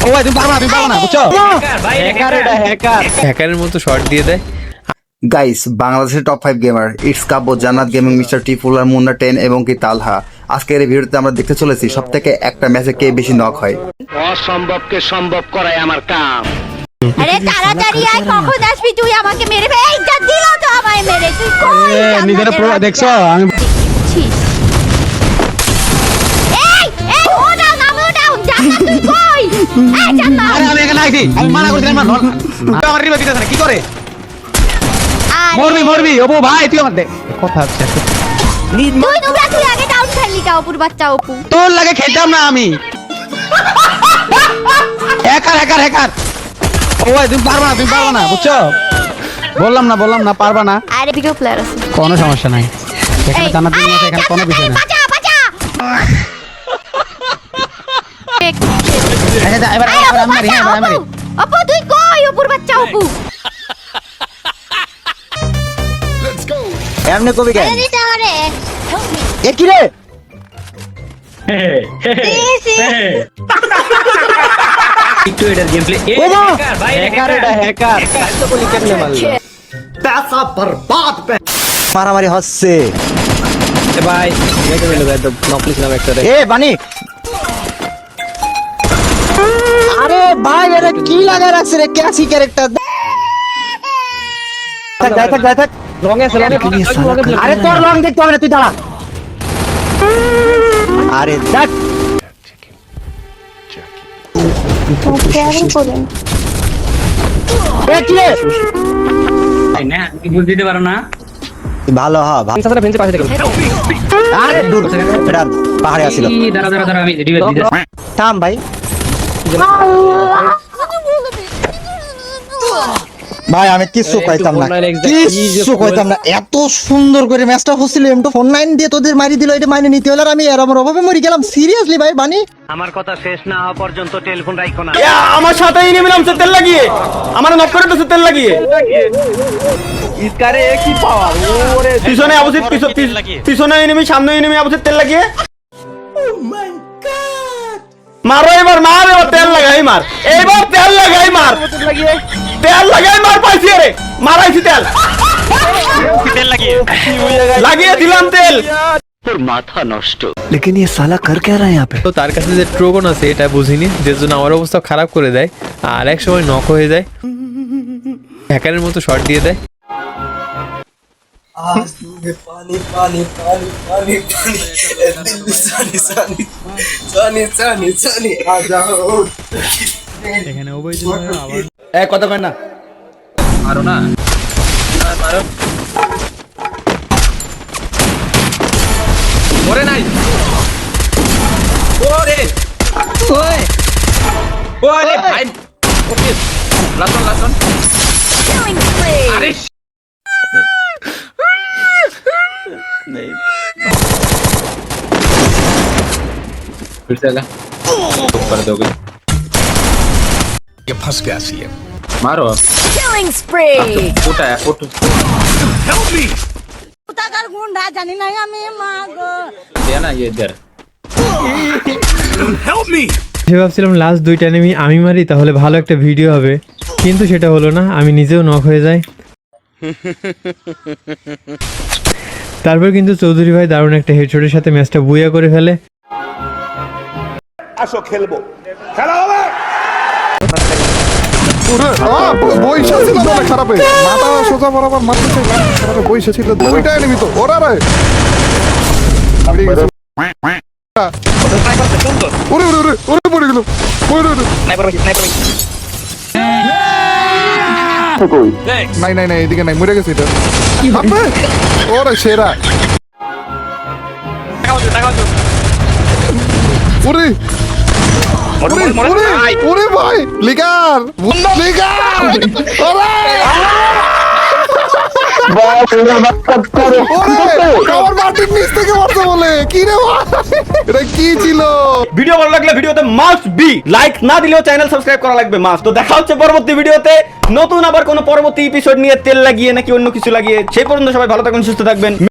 ও ভাই তুমি পারবা না বুঝছো? হ্যাকারের মতো শট দিয়ে দেয়। গাইস, বাংলাদেশের টপ 5 গেমার ইটস কাব্য, জান্নাত গেমিং, মিস্টার টিফুলার, মুন্না 10 এবং কি তালহা। আজকের এই ভিডিওতে আমরা দেখতে চলেছি সবথেকে একটা ম্যাচে কে বেশি নক হয়। অসম্ভবকে সম্ভব করাই আমার কাম। আরে তাড়াতাড়ি আয়, কখন আসবি তুই? আমাকে মেরে ফেলে এই যা দিল তো আমায় মেরে। তুই কই? নিজের দেখছো আমি এই ও দাও নামো দাও, জান্নাত তুই কই? এই জান্নাত, আরে আমি এখানে আইছি, আমি মানা করছিলাম না আমার রিভাইভ দিতেছ না কি করে? মরবি অপু ভাই তুই আমার দেখ কথা আছে তুই আগে ডাউন খাইলি কা অপুর বাচ্চা অপু। তোর লাগে খেতাম না আমি। হ্যাকার ও ভাই তুমি পারবা না বুঝছো? বললাম না পারবা না। আরে দিকেও প্লেয়ার আছে, কোনো সমস্যা নাই, এখানে জান্নাত দিন আছে, এখানে কোনো বিষয় না। বাঁচা এবার আমি অপু তুই কই? অপুর বাচ্চা অপু। এমনি কবি কেন আরে তারে এ কি রে? একটু এটার গেম প্লে হ্যাকার তো বলি কেমনে মারলো पैसा बर्बाद पे মারামারি হচ্ছে। ভাই মেরে দিল একদম নকলিস নাম একটা এ বানি, আরে ভাই এটা কি লাগা রাখছে রে? ক্যাসি ক্যারেক্টার থাক রং আছে আরে তোর রং দেখতে হবে না, তুই দাঁড়া। আরে দেখ এ কি রে? না কি বুঝ দিতে পারো না ভালো হ ভালো। সাথে ফেন্সে পাশে থেকে আরে দূর এটা পাহাড়ে আছিল। দাঁড়া আমি রিভাইভ দিতে থাম ভাই। ভাই আমি কিছু কইতাম না, এত সুন্দর করে ম্যাচটা হচ্ছিল। এমটো ফোন লাইন দিয়ে তোদের মারি দিল, এটা মাইনে নিতে হলো। আর আমি এরম অভাবে মরি গেলাম। সিরিয়াসলি ভাই বানি, আমার কথা শেষ না হওয়া পর্যন্ত টেলিফোন রাখো না। আমার সাথে এনিমি নামছে তেল লাগিয়ে, আমার নক করে দিছে তেল লাগিয়ে। ইসকারে কি পাওয়ার ওরে পিছনে অবস্থিত পিছনে এনিমি, সামনে এনিমি অবস্থিত তেল লাগিয়ে। মারো এবার তেল লাগাই মার, এইবার তেল লাগাই মার, তেল লাগাই মার। পাইছি রে, মারাইছি তেল লাগিয়ে দিলাম তেল। তোর মাথা নষ্ট। लेकिन ये साला कर क्या रहा है यहाँ पे? তো তার কাছে যে ট্রোগন আছে এটা বুঝিনি, যে জন্য আমার অবস্থা খারাপ করে দেয় আর এক সময় নক হয়ে যায়, হ্যাকারের মতো শট দিয়ে দেয়। এখানে আবার কথা কয় না, মারো না মারো মরে নাই। ওরে ভাই ওকে লাসন আরে फिर से लगा ऊपर दोगे ये फंस गया सी है मारो কিলিং স্প্রে। फुटा है फुट উতাকার গুন্ডা জানি না আমি মাগো। दिया ना ये इधर ভাবছিলাম লাস্ট দুইটা এনিমি আমি মারি তাহলে ভালো একটা ভিডিও হবে, কিন্তু সেটা হলো না, আমি নিজেও নক হয়ে যাই। তারপর কিন্তু চৌধুরী ভাই দারুণ একটা হেডশটের সাথে ম্যাচটা বুইয়া করে ফেলে। আসো খেলবো, খেলা হবে। বইসা ছিল না খারাপে, মাথা সোজা বরাবর মারতেছে খারাপে, বইসা ছিল দুইটা এনিমি তো ওরা রে। ওরে ওরে ওরে ওরে পড়ে গেল, ওরে ওরে নাই এদিকে নাই, মরে গেছে এটা। ওরে সেরা, ওরে ওরে ভাই লিগার আমার মাটির নিচ থেকে মারতে বলে কি রে ভাই, এটা কি ছিল? ভিডিও ভালো লাগলে ভিডিওতে মাস্ট বি লাইক না দিলেও চ্যানেল সাবস্ক্রাইব করা লাগবে মাস্ট। তো দেখা হচ্ছে পরবর্তী ভিডিওতে নতুন আবার কোনো পরবর্তী এপিসোড নিয়ে, তেল লাগিয়ে নাকি অন্য কিছু লাগিয়ে। সেই পর্যন্ত সবাই ভালো থাকুন, সুস্থ থাকবেন।